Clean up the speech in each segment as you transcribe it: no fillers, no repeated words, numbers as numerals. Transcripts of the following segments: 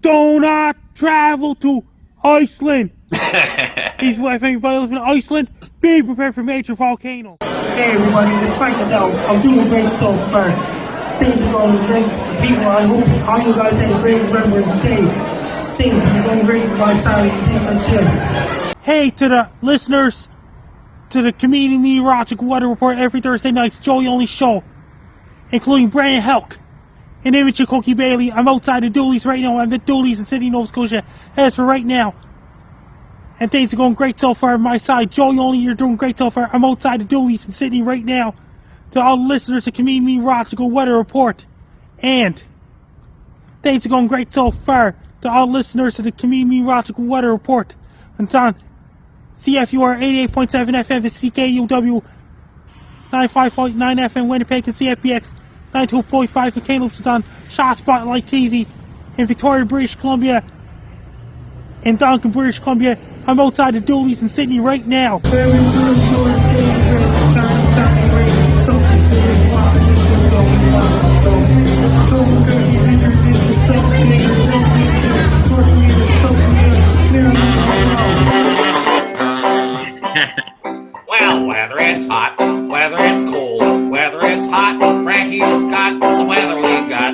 Do not travel to Iceland. If anybody lives in Iceland, be prepared for major volcano. Hey everybody, it's Frank Adele. I'm doing great so far. Things are going great. People, I hope all you guys had a great Remembrance Day. Things are going great with my side and things like this. Hey to the listeners, to the Comedian Meteorological Weather Report every Thursday night's Joey Only show, including Brandon Helk and Image of Cookie Bailey. I'm outside of Dooley's right now. I'm at Dooley's in Sydney, Nova Scotia. As for right now, and things are going great so far on my side. Joey Only, you're doing great so far. I'm outside of Dooley's in Sydney right now. To all the listeners of Comedian Meteorological Weather Report. And things are going great so far. To all listeners of the Comedian Meteorological Weather Report. It's on CFUR 88.7 FM and CKUW 95.9 FM Winnipeg and CFBX 92.5 for Kamloops. It's on Shot Spotlight TV in Victoria, British Columbia and Duncan, British Columbia. I'm outside of Dooley's in Sydney right now. Well, whether it's hot, whether it's cold, whether it's hot, Frankie's got the weather we got.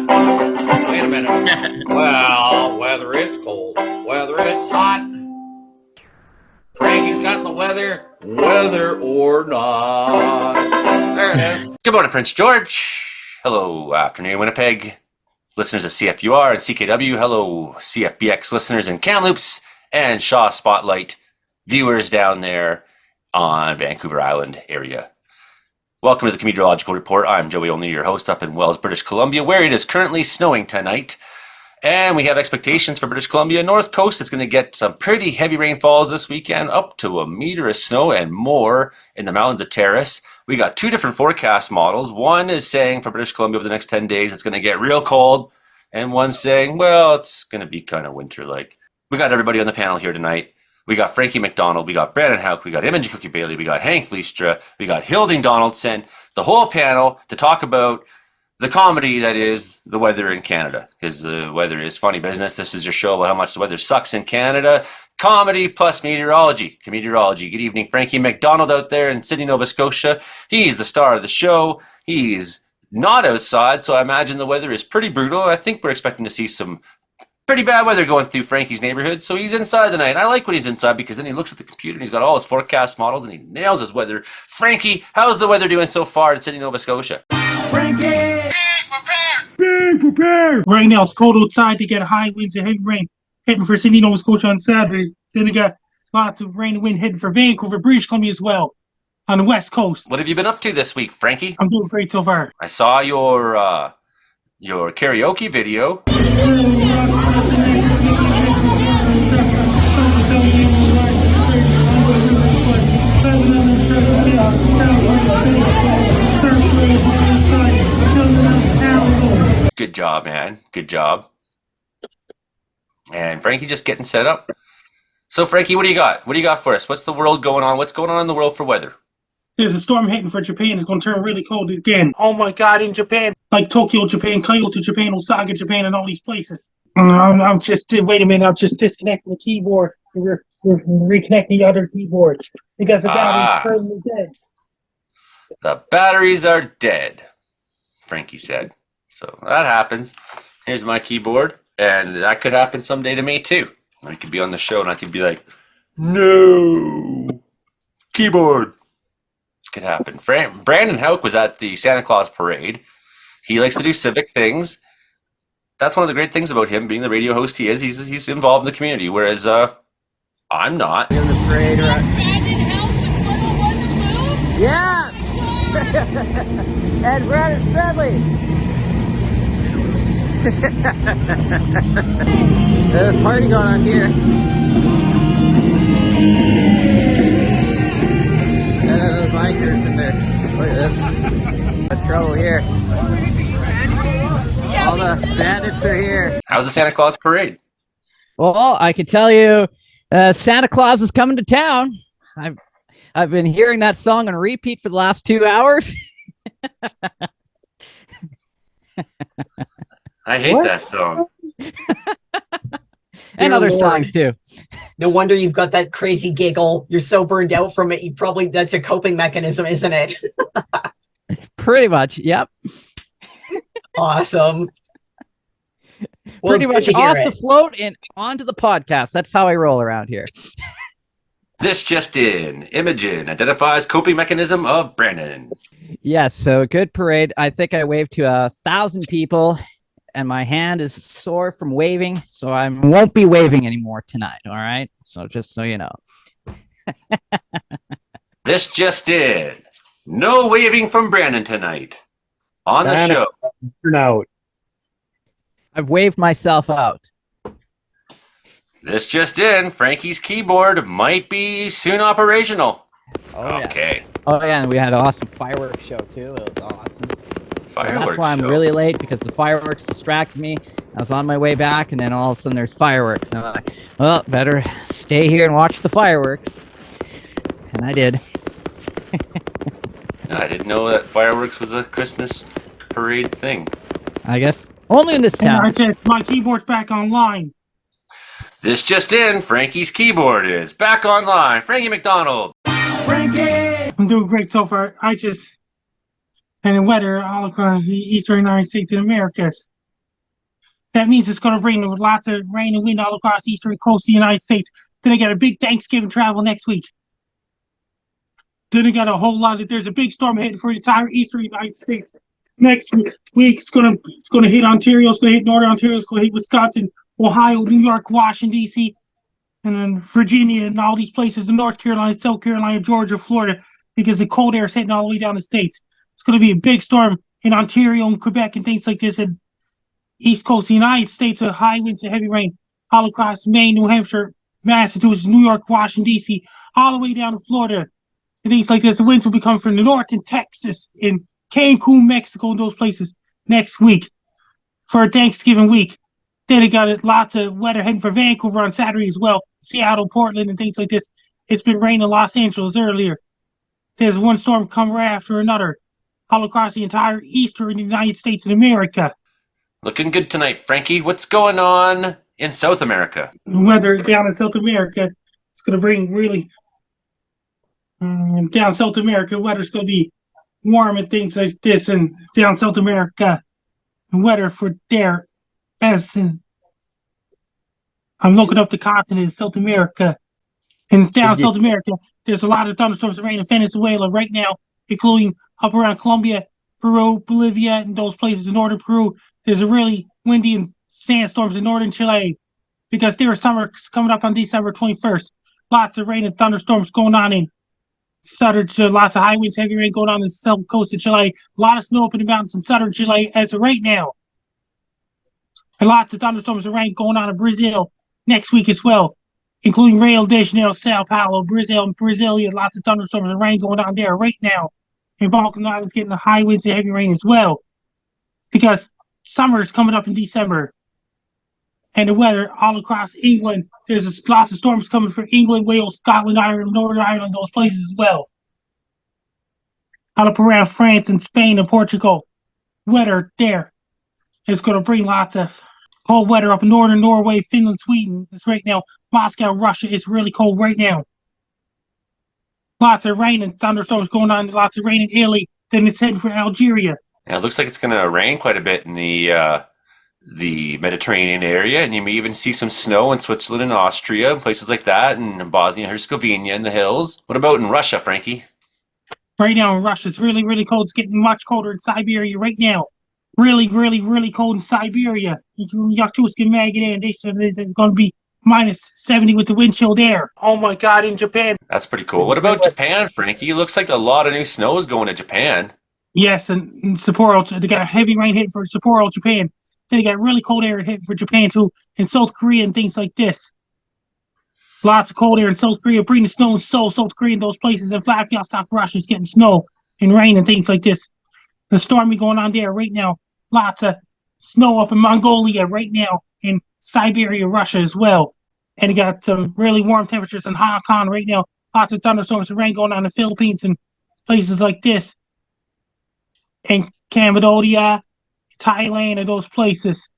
Wait a minute. Well, whether it's cold, whether it's hot, Frankie's got the weather, whether or not. There it is. Good morning, Prince George. Hello, afternoon, Winnipeg. Listeners of CFUR and CKW. Hello, CFBX listeners in Kamloops and Shaw Spotlight viewers down there on Vancouver Island area. Welcome to the Comedeorological Report. I'm Joey Only, your host up in Wells, British Columbia, where it is currently snowing tonight. And we have expectations for British Columbia. North Coast is going to get some pretty heavy rainfalls this weekend, up to a meter of snow and more in the mountains of Terrace. We got two different forecast models. One is saying for British Columbia over the next 10 days it's going to get real cold. And one's saying, well, it's going to be kind of winter-like. We got everybody on the panel here tonight. We got Frankie McDonald, we got Brandon Houck, we got Imogen Cookie Bailey, we got Hank Fleistra, we got Hilding Donaldson, the whole panel to talk about the comedy that is the weather in Canada. Because the weather is funny business. This is your show about how much the weather sucks in Canada. Comedy plus meteorology. Comedeorology. Good evening, Frankie McDonald out there in Sydney, Nova Scotia. He's the star of the show. He's not outside, so I imagine the weather is pretty brutal. I think we're expecting to see some pretty bad weather going through Frankie's neighborhood, so he's inside tonight. I like when he's inside because then he looks at the computer and he's got all his forecast models and he nails his weather. Frankie, how's the weather doing so far in Sydney, Nova Scotia? Frankie! Be prepared! Right now it's cold outside. They get high winds and heavy rain hitting for Sydney, Nova Scotia on Saturday. Then we got lots of rain and wind hitting for Vancouver, British Columbia as well on the west coast. What have you been up to this week, Frankie? I'm doing great so far. I saw your karaoke video. Good job, man. Good job. And Frankie just getting set up. So, Frankie, what do you got? What do you got for us? What's the world going on? What's going on in the world for weather? There's a storm hitting for Japan. It's going to turn really cold again. Oh my God, in Japan. Like Tokyo, Japan, Kyoto, Japan, Osaka, Japan, and all these places. I'm just, wait a minute, I'm just disconnecting the keyboard. We're reconnecting the other keyboard because the battery's permanently dead. The batteries are dead, Frankie said. So that happens. Here's my keyboard, and that could happen someday to me too. I could be on the show and I could be like, no, keyboard. Could happen. Brandon Houck was at the Santa Claus parade. He likes to do civic things. That's one of the great things about him being the radio host he is. He's involved in the community, whereas I'm not. In the parade, right? Brandon Help with 101 The Move? Yes! And Brandon Smedley. There's a party going on here. And those bikers in there. Look at this. What's trouble here? All the bandits are here. How's the Santa Claus parade? Well, I can tell you, Santa Claus is coming to town. I've been hearing that song on repeat for the last 2 hours. I hate that song. And Dear other Lord. songs too. No wonder you've got that crazy giggle. You're so burned out from it. That's a coping mechanism, isn't it? Pretty much. Yep. Awesome. Well, Pretty it's good much to hear off the it. float and onto the podcast. That's how I roll around here. This just in. Imogen identifies coping mechanism of Brandon. Yes. So good parade. I think I waved to 1,000 people, and my hand is sore from waving, so I won't be waving anymore tonight. All right. So just so you know. This just in. No waving from Brandon tonight. On the show. Out. I've waved myself out. This just in. Frankie's keyboard might be soon operational. Oh, Okay. Yes. Oh yeah, and we had an awesome fireworks show too. It was awesome. Fireworks That's why I'm show. really late, because the fireworks distracted me. I was on my way back, and then all of a sudden there's fireworks. And I'm like, well, better stay here and watch the fireworks. And I did. I didn't know that fireworks was a Christmas parade thing. I guess only in this And I town. said, my keyboard's back online. This just in. Frankie's keyboard is back online. Frankie McDonald. I'm doing great so far. And the weather all across the eastern United States and Americas. That means it's going to bring lots of rain and wind all across the eastern coast of the United States. Then I got a big Thanksgiving travel next week. Then I got a whole lot there's a big storm headed for the entire eastern United States. Next week it's gonna hit Ontario, it's gonna hit Northern Ontario, it's gonna hit Wisconsin, Ohio, New York, Washington, D.C., and then Virginia and all these places in North Carolina, South Carolina, Georgia, Florida, because the cold air is heading all the way down the states. It's going to be a big storm in Ontario and Quebec and things like this, and East Coast of the United States with high winds and heavy rain all across Maine, New Hampshire, Massachusetts, New York, Washington, D.C., all the way down to Florida. And things like this. The winds will be coming from the north in Texas, in Cancun, Mexico, and those places next week for Thanksgiving week. Then it got lots of weather heading for Vancouver on Saturday as well. Seattle, Portland, and things like this. It's been raining in Los Angeles earlier. There's one storm coming right after another all across the entire eastern United States of America. Looking good tonight, Frankie. What's going on in South America? The weather down in South America, it's going to bring really down South America, weather's going to be warm and things like this, and down South America, weather for there, as in, I'm looking up the continent, South America, and down South America, there's a lot of thunderstorms and rain in Venezuela right now, including up around Colombia, Peru, Bolivia, and those places in northern Peru. There's a really windy and sandstorms in northern Chile, because there are summer coming up on December 21st. Lots of rain and thunderstorms going on in southern Chile, lots of high winds, heavy rain going on the south coast of Chile, a lot of snow up in the mountains in southern Chile as of right now. And lots of thunderstorms and rain going on in Brazil next week as well, including Rio de Janeiro, Sao Paulo, Brazil, and Brasilia. Lots of thunderstorms and rain going on there right now. And Balkan Islands getting the high winds and heavy rain as well, because summer is coming up in December. And the weather all across England, there's lots of storms coming from England, Wales, Scotland, Ireland, Northern Ireland, those places as well. All up around France and Spain and Portugal, weather there. It's going to bring lots of cold weather up in northern Norway, Finland, Sweden. It's right now. Moscow, Russia, it's really cold right now. Lots of rain and thunderstorms going on, lots of rain in Italy. Then it's heading for Algeria. Yeah, it looks like it's going to rain quite a bit in the Mediterranean area, and you may even see some snow in Switzerland and Austria and places like that, and in Bosnia and Herzegovina in the hills. What about in Russia, Frankie? Right now in Russia, it's really, really cold. It's getting much colder in Siberia right now. Really, really, really cold in Siberia. Yakutsky Magnet, they said it's going to be minus 70 with the wind chill there. Oh my God, in Japan. That's pretty cool. What about Japan, Frankie? It looks like a lot of new snow is going to Japan. Yes, and Sapporo, they got a heavy rain hit for Sapporo, Japan. Then they got really cold air hit for Japan too, and South Korea and things like this. Lots of cold air in South Korea, bringing snow in Seoul, South Korea, and those places. And Vladivostok, Russia is getting snow and rain and things like this. The storming going on there right now. Lots of snow up in Mongolia right now, in Siberia, Russia as well. And you got some really warm temperatures in Hong Kong right now. Lots of thunderstorms and rain going on in the Philippines and places like this. And Cambodia, Thailand, and those places.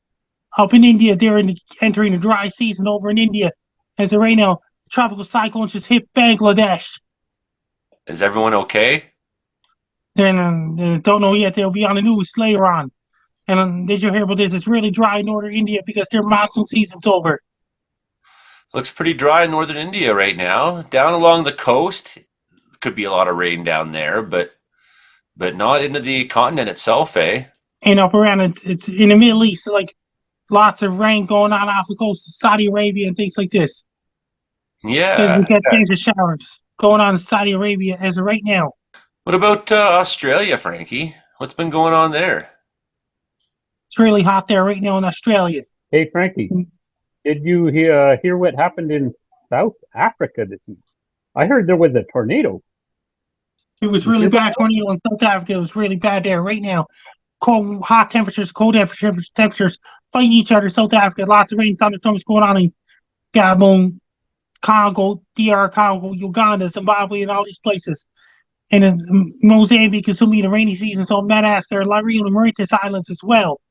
Up in India, they're entering the dry season over in India. As of right now, tropical cyclone just hit Bangladesh. Is everyone okay? Then don't know yet. They'll be on the news later on. And did you hear about this? It's really dry in northern India because their monsoon season's over. Looks pretty dry in northern India right now. Down along the coast, could be a lot of rain down there, but not into the continent itself, eh? And up around it's in the Middle East, so like lots of rain going on off the coast of Saudi Arabia and things like this. Because Yeah. we got change of showers going on in Saudi Arabia as of right now. What about Australia, Frankie? What's been going on there? It's really hot there right now in Australia. Hey, Frankie, did you hear what happened in South Africa this week? I heard there was a tornado. It was really bad tornado in South Africa. It was really bad there right now. Cold, hot temperatures, cold temperatures fighting each other. South Africa, lots of rain, thunderstorms going on in Gabon, Congo, DR Congo, Uganda, Zimbabwe, and all these places. And in Mozambique is going to be the rainy season, so Madagascar, Liberia, and Mauritius Islands as well.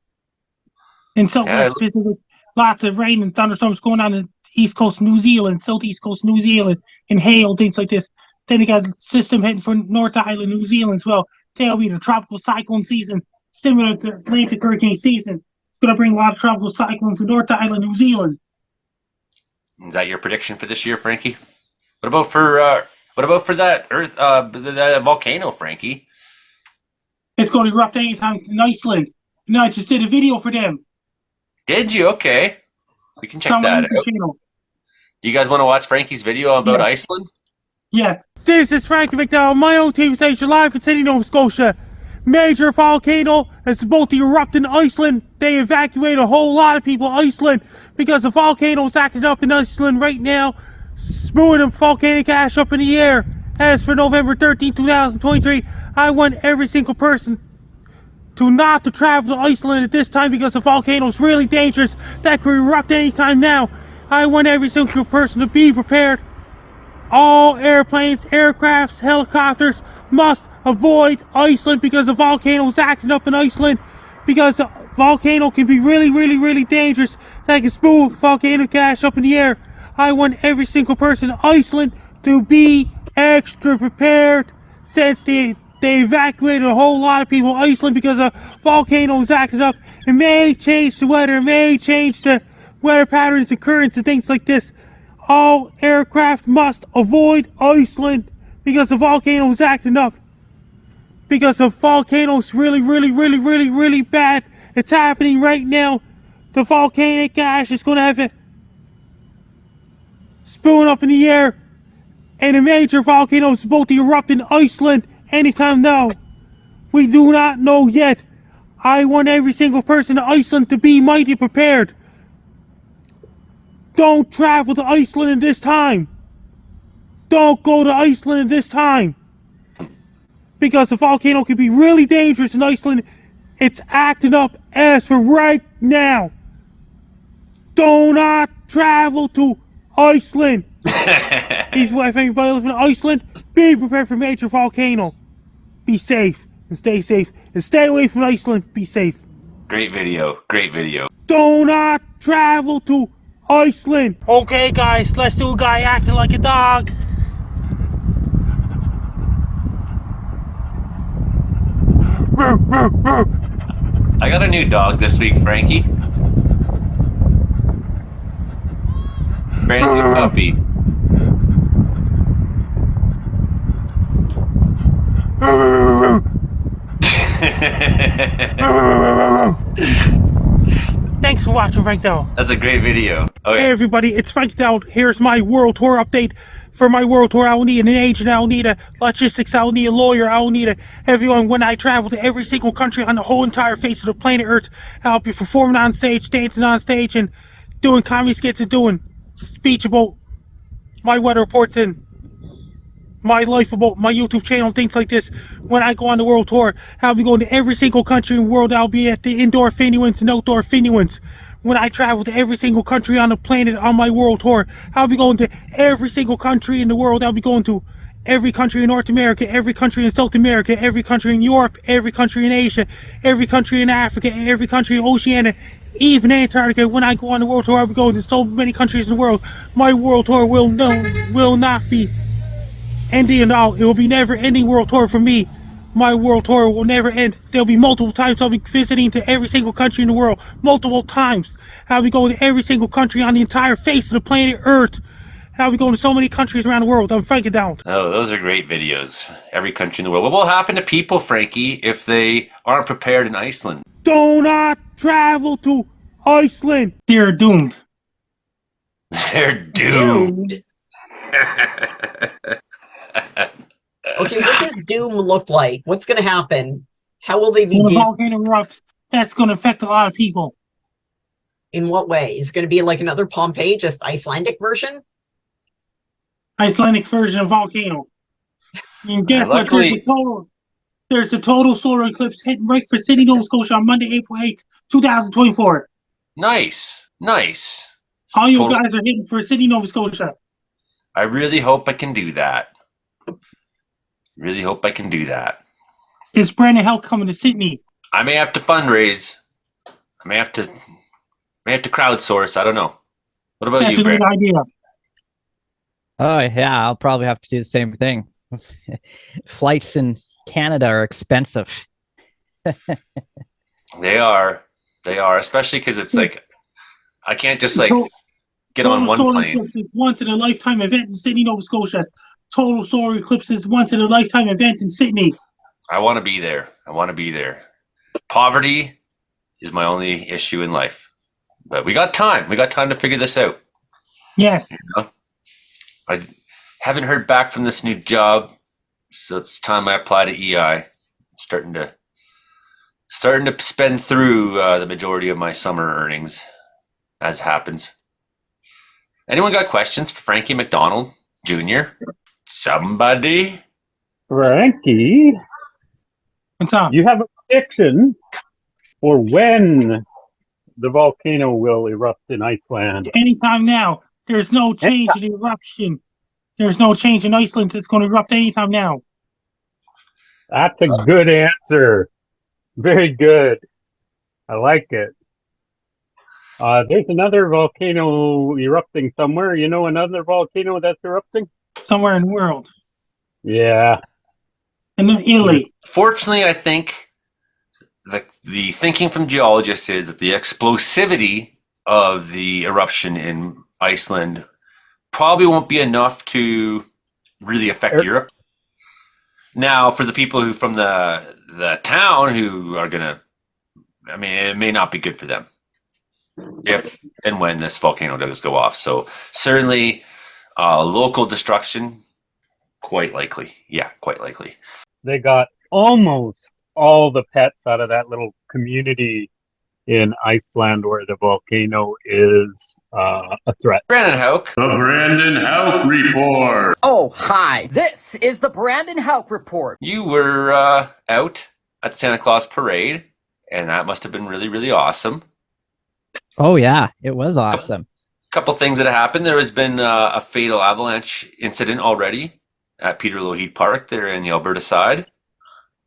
In Southwest Pacific, lots of rain and thunderstorms going on in the East Coast New Zealand, Southeast Coast New Zealand, and hail, things like this. Then they got a system heading for North Island, New Zealand as well. That'll be the tropical cyclone season, similar to Atlantic hurricane season. It's going to bring a lot of tropical cyclones to North Island, New Zealand. Is that your prediction for this year, Frankie? What about for that the volcano, Frankie? It's going to erupt anytime in Iceland. And I just did a video for them. Did you? Okay. We can check It's on my that YouTube out. channel. Do you guys want to watch Frankie's video about Iceland? Yeah. This is Frankie McDowell, my own TV station live in Sydney, Nova Scotia. Major volcano is about to erupt in Iceland. They evacuate a whole lot of people Iceland because the volcano is acting up in Iceland right now, spewing volcanic ash up in the air. As for November 13, 2023, I want every single person not to travel to Iceland at this time because the volcano is really dangerous. That could erupt anytime now. I want every single person to be prepared. All airplanes, aircrafts, helicopters must avoid Iceland because the volcano is acting up in Iceland, because the volcano can be really, really, really dangerous. That can spew volcanic ash up in the air. I want every single person in Iceland to be extra prepared since they evacuated a whole lot of people in Iceland because the volcano is acting up. It may change the weather, it may change the weather patterns and currents and things like this. All aircraft must avoid Iceland because the volcano is acting up. Because the volcano is really, really, really, really, really bad. It's happening right now. The volcanic ash is going to have it spewing up in the air. And a major volcano is about to erupt in Iceland anytime now. We do not know yet. I want every single person in Iceland to be mighty prepared. Don't travel to Iceland at this time. Don't go to Iceland at this time. Because the volcano can be really dangerous in Iceland. It's acting up as for right now. Do not travel to Iceland. If anybody lives in Iceland, be prepared for major volcano. Be safe and stay safe. And stay away from Iceland. Be safe. Great video. Great video. Do not travel to Iceland. Okay, guys, let's do a guy acting like a dog. I got a new dog this week, Frankie. Brand new puppy. Thanks for watching, Frank Dowell. That's a great video. Okay. Hey everybody, it's Frank Dowell. Here's my world tour update. For my world tour, I will need an agent, I will need a logistics, I will need a lawyer, I will need everyone. When I travel to every single country on the whole entire face of the planet Earth, I'll be performing on stage, dancing on stage, and doing comedy skits and doing speech about my weather reports and my life, about my YouTube channel, things like this. When I go on the world tour, I'll be going to every single country in the world. I'll be at the indoor Finny-Wins and outdoor Finny-Wins. When I travel to every single country on the planet on my world tour, I'll be going to every single country in the world. I'll be going to every country in North America, every country in South America, every country in Europe, every country in Asia, every country in Africa, every country in Oceania, even Antarctica. When I go on the world tour, I'll be going to so many countries in the world. My world tour will not be ending at all. It will be never ending world tour for me. My world tour will never end. There'll be multiple times I'll be visiting to every single country in the world. Multiple times. I'll be going to every single country on the entire face of the planet Earth. I'll be going to so many countries around the world. I'm Frankie Down. Oh, those are great videos. Every country in the world. What will happen to people, Frankie, if they aren't prepared in Iceland? Do not travel to Iceland. They're doomed. They're doomed. Doomed. Okay, what does doom look like? What's going to happen? How will they be When the doomed? volcano erupts, that's going to affect a lot of people. In what way? Is it going to be like another Pompeii, just Icelandic version? Icelandic version of volcano. And guess what? Luckily- There's a total solar eclipse hitting right for Sydney, Nova Scotia on Monday, April 8th, 2024. Nice. Nice. All you Total- guys are hitting for Sydney, Nova Scotia. I really hope I can do that. Really hope I can do that. Is Brandon Helk coming to Sydney? I may have to fundraise. I may have to crowdsource. I don't know. What about That's you, a good Brandon? idea. Oh yeah, I'll probably have to do the same thing. Flights in Canada are expensive. They are, especially because it's like I can't just like Total- get on one solar plane. eclipse is once in a lifetime event in Sydney, Nova Scotia. Total solar eclipse is once in a lifetime event in Sydney. I want to be there. Poverty is my only issue in life, but we got time. We got time to figure this out. Yes. I haven't heard back from this new job, so it's time I apply to EI. Starting to spend through the majority of my summer earnings, as happens. Anyone got questions for Frankie McDonald Jr.? Somebody? Frankie, What's up? you have a prediction for when the volcano will erupt in Iceland? Anytime now. There's no change in the eruption. There's no change in Iceland. It's going to erupt anytime now. That's a good answer. Very good. I like it. There's another volcano erupting somewhere. You know another volcano that's erupting? Somewhere in the world. Yeah. And then Italy. Fortunately, I think the thinking from geologists is that the explosivity of the eruption in Iceland probably won't be enough to really affect Europe. Now, for the people who from the town who are gonna, I mean, it may not be good for them if and when this volcano does go off. So certainly, local destruction, quite likely. Yeah, quite likely. They got almost all the pets out of that little community in Iceland where the volcano is a threat. Brandon Hauk. The Brandon Hauk Report. Oh, hi. This is the Brandon Hauk Report. You were out at the Santa Claus parade, and that must have been really, really awesome. Oh yeah, it was awesome. Couple things that have happened. There has been a fatal avalanche incident already at Peter Lougheed Park there in the Alberta side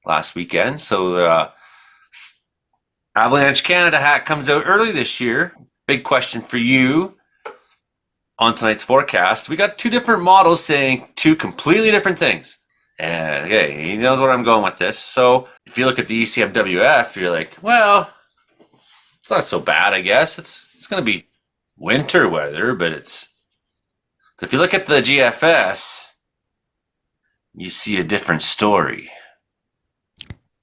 last weekend. So Avalanche Canada hat comes out early this year. Big question for you on tonight's forecast. We got two different models saying two completely different things. And okay, he knows where I'm going with this. So if you look at the ECMWF, you're like, well, it's not so bad, I guess. It's going to be winter weather, but if you look at the GFS, you see a different story.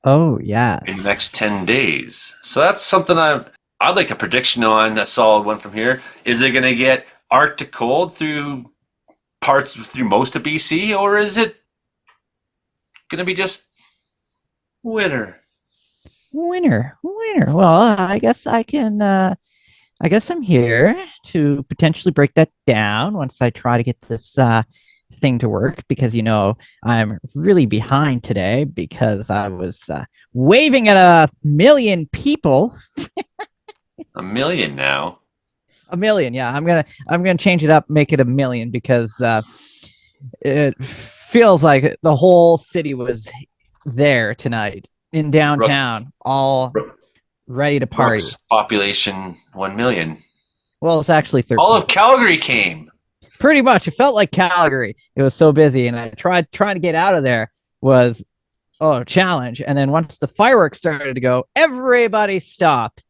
Oh yeah. In the next 10 days. So that's something I'd like a prediction on, a solid one from here. Is it going to get Arctic cold through most of BC, or is it going to be just winter? Winter. Well, I guess I can. I guess I'm here to potentially break that down once I try to get this thing to work, because I'm really behind today because I was waving at 1 million people. 1 million now. 1 million, yeah. I'm gonna change it up, make it 1 million, because it feels like the whole city was there tonight in downtown, all ready to party. Brooks, population 1 million. Well, it's actually 13. All of Calgary came. Pretty much. It felt like Calgary. It was so busy, and I tried trying to get out of there was a challenge. And then once the fireworks started to go, everybody stopped,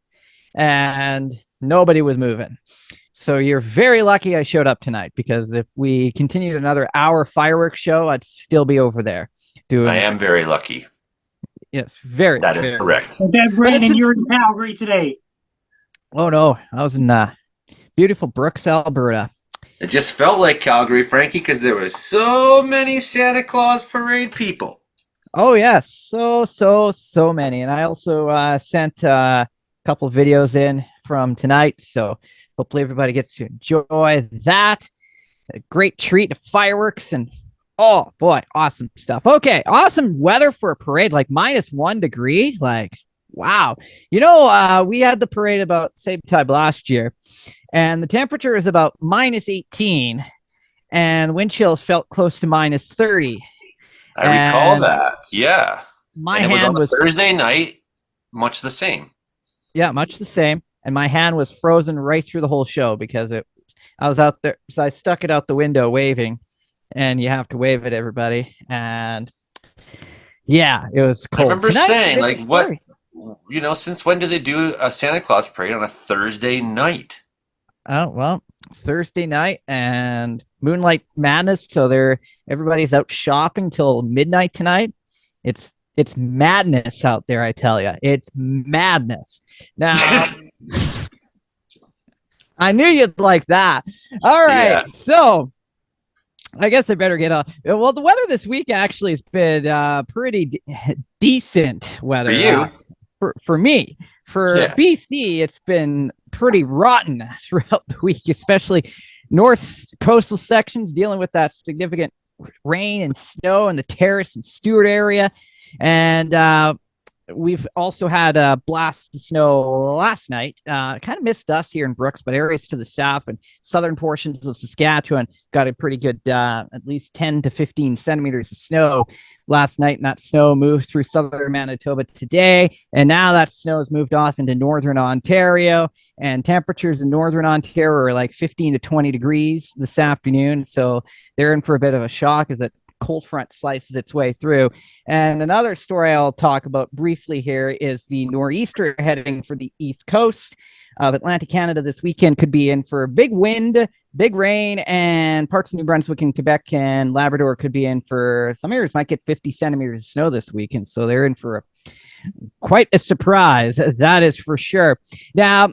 and nobody was moving. So you're very lucky I showed up tonight, because if we continued another hour fireworks show, I'd still be over there doing. I am very lucky. Yes, very. That is very correct. And then Brandon, you're in Calgary today. Oh no, I was in beautiful Brooks, Alberta. It just felt like Calgary, Frankie, because there was so many Santa Claus parade people. Oh yes, so many. And I also sent a couple videos in from tonight, so hopefully everybody gets to enjoy that. A great treat of fireworks, and oh boy, awesome stuff. Okay, awesome weather for a parade, like -1 degree. Like, wow. We had the parade about same time last year, and the temperature is about -18, and wind chills felt close to -30. I recall that. Yeah. My and it was hand on a Thursday night, much the same. Yeah, much the same. And my hand was frozen right through the whole show, because I was out there, so I stuck it out the window waving, and you have to wave at everybody. And yeah, it was cold. I remember saying, like, scary. Since when do they do a Santa Claus parade on a Thursday night? Oh, well, Thursday night and Moonlight Madness, so everybody's out shopping till midnight tonight. It's madness out there, I tell you. It's madness. Now, I knew you'd like that. All right, yeah. So I guess I better get on. Well, the weather this week actually has been pretty decent weather. For you? For me. For BC, it's been pretty rotten throughout the week, especially north coastal sections dealing with that significant rain and snow in the Terrace and Stewart area. And we've also had a blast of snow last night. Kind of missed us here in Brooks, but areas to the south and southern portions of Saskatchewan got a pretty good, at least 10 to 15 centimeters of snow last night. And that snow moved through southern Manitoba today. And now that snow has moved off into northern Ontario. And temperatures in northern Ontario are like 15 to 20 degrees this afternoon. So they're in for a bit of a shock as that cold front slices its way through. And another story I'll talk about briefly here is the nor'easter heading for the east coast of Atlantic Canada this weekend. Could be in for big wind, big rain, and parts of New Brunswick and Quebec and Labrador could be in for, some areas might get 50 centimeters of snow this weekend. So they're in for quite a surprise, that is for sure. Now,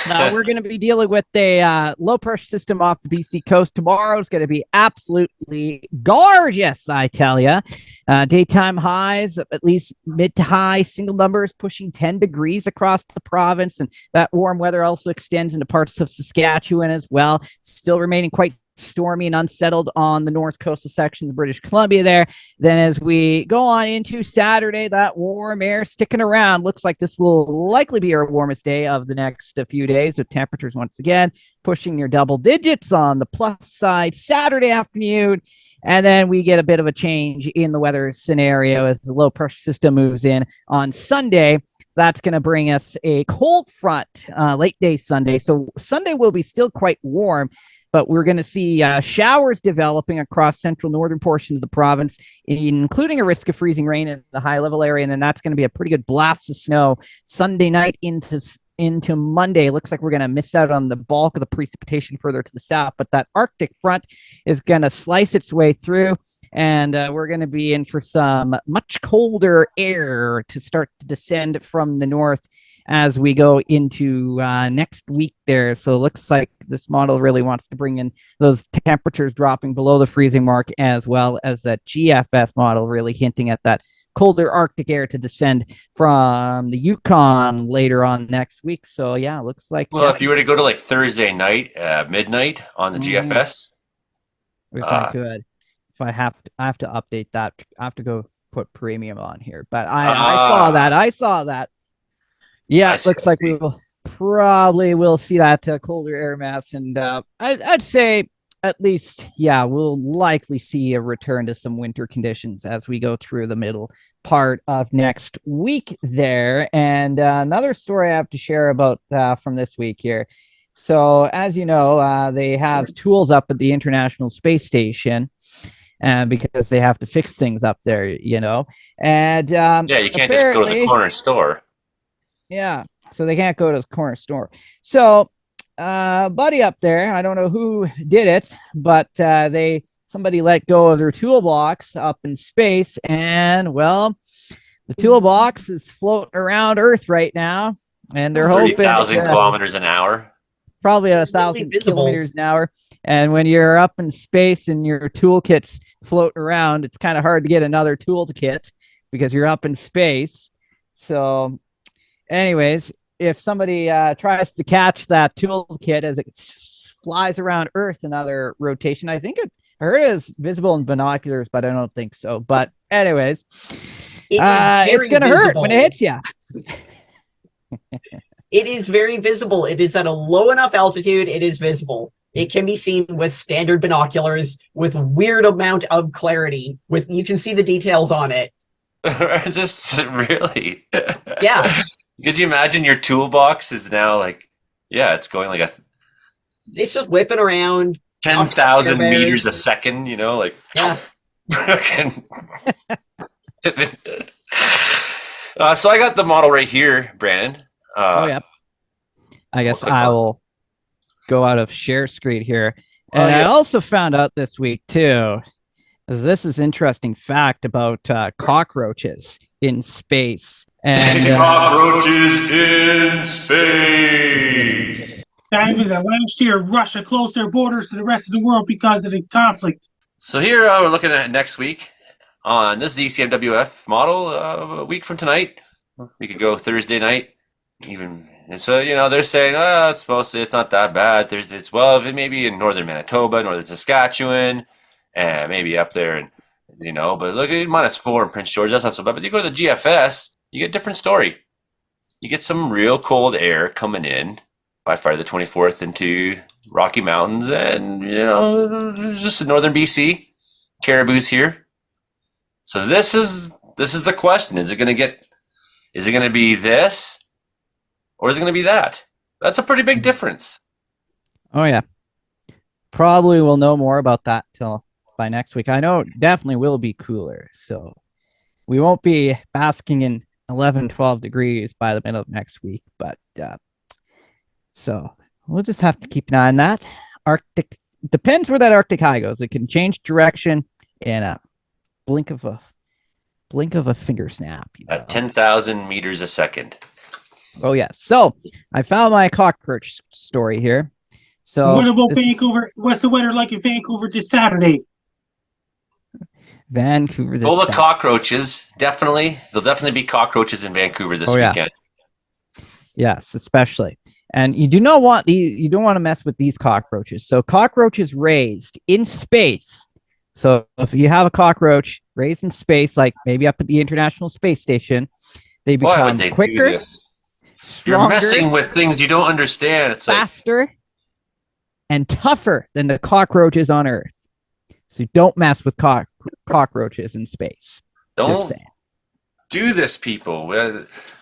we're going to be dealing with a low pressure system off the BC coast. Tomorrow is going to be absolutely gorgeous, I tell you. Daytime highs, at least mid to high single numbers, pushing 10 degrees across the province. And that warm weather also extends into parts of Saskatchewan as well. Still remaining quite stormy and unsettled on the north coastal section of British Columbia there. Then as we go on into Saturday, that warm air sticking around. Looks like this will likely be our warmest day of the next few days, with temperatures once again pushing near double digits on the plus side Saturday afternoon. And then we get a bit of a change in the weather scenario as the low pressure system moves in on Sunday. That's going to bring us a cold front late day Sunday. So Sunday will be still quite warm, but we're going to see showers developing across central northern portions of the province, including a risk of freezing rain in the high-level area, and then that's going to be a pretty good blast of snow Sunday night into Monday. Looks like we're going to miss out on the bulk of the precipitation further to the south, but that Arctic front is going to slice its way through, and we're going to be in for some much colder air to start to descend from the north as we go into next week there. So it looks like this model really wants to bring in those temperatures dropping below the freezing mark, as well as that GFS model really hinting at that colder Arctic air to descend from the Yukon later on next week. So yeah, looks like... Well, if you were to go to like Thursday night, midnight on the GFS... If I could. If I have to update that. I have to go put premium on here. But I saw that. Yeah, it looks like we will see that colder air mass, and I'd say at least, yeah, we'll likely see a return to some winter conditions as we go through the middle part of next week there. And another story I have to share about from this week here. So, as you know, they have tools up at the International Space Station because they have to fix things up there, And Yeah, you can't just go to the corner store. Yeah, so they can't go to the corner store. So buddy up there, I don't know who did it, but somebody let go of their toolbox up in space, and well, the toolbox is floating around Earth right now, and they're hoping 30,000 kilometers an hour, probably at 1,000 kilometers an hour. And when you're up in space and your toolkit's floating around, it's kind of hard to get another toolkit because you're up in space. So, anyways, if somebody tries to catch that toolkit as it flies around Earth, another rotation, I heard it is visible in binoculars, but I don't think so. But anyways, it's going to hurt when it hits you. It is very visible. It is at a low enough altitude. It is visible. It can be seen with standard binoculars with weird amount of clarity. You can see the details on it. Just really? Yeah. Could you imagine your toolbox is now it's going like it's just whipping around 10,000 meters a second, yeah. So I got the model right here, Brandon. I guess I will go out of share screen here. And I also found out this week too, this is interesting fact about cockroaches in space. And cockroaches in space. That was that last year Russia closed their borders to the rest of the world because of the conflict. So here we're looking at next week on this is the ECMWF model a week from tonight. We could go Thursday night even. And so, they're saying, it's not that bad. It's maybe in northern Manitoba, northern Saskatchewan, and maybe up there. And, but look at -4 in Prince George. That's not so bad. But you go to the GFS, you get a different story. You get some real cold air coming in by Friday the 24th into Rocky Mountains and, just in northern BC. Caribou's here. So this is the question. Is it going to be this or is it going to be that? That's a pretty big difference. Oh, yeah. Probably we'll know more about that till by next week. I know it definitely will be cooler. So we won't be basking in 11, 12 degrees by the middle of next week. But so we'll just have to keep an eye on that. Arctic depends where that Arctic high goes. It can change direction in a blink of a finger snap. At 10,000 meters a second. Oh, yeah. So I found my cockroach story here. So what about Vancouver? What's the weather like in Vancouver this Saturday? Vancouver this Full of Saturday. cockroaches. Definitely. There'll definitely be cockroaches in Vancouver this weekend. Yes, especially. And you don't want to mess with these cockroaches. So cockroaches raised in space. So if you have a cockroach raised in space, like maybe up at the International Space Station, they become quicker, stronger, you're messing with things you don't understand. It's faster, and tougher than the cockroaches on Earth. So don't mess with cockroaches in space. Don't do this, people.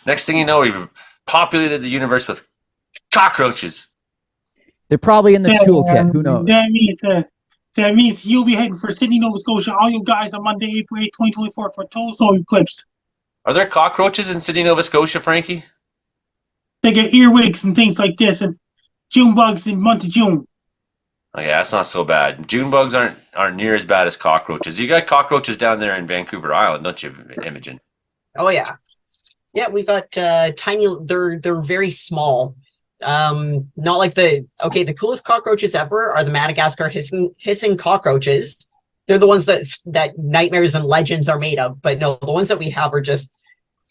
Next thing you know, we've populated the universe with cockroaches. They're probably in the toolkit. Who knows? That means you'll be heading for Sydney, Nova Scotia, all you guys on Monday, April 8, 2024 for total solar eclipse. Are there cockroaches in Sydney, Nova Scotia, Frankie? They get earwigs and things like this, and June bugs in the month of June. Oh yeah, that's not so bad. June bugs aren't near as bad as cockroaches. You got cockroaches down there in Vancouver Island, don't you, Imogen? Oh yeah, yeah. We've got tiny. They're very small. Not like the coolest cockroaches ever are the Madagascar hissing cockroaches. They're the ones that nightmares and legends are made of. But no, the ones that we have are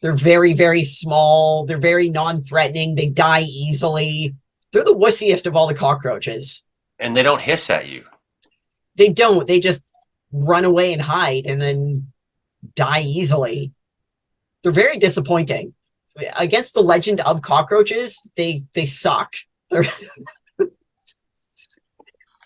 they're very, very small. They're very non-threatening. They die easily. They're the wussiest of all the cockroaches. And they don't hiss at you. They don't. They just run away and hide and then die easily. They're very disappointing. Against the legend of cockroaches, they suck.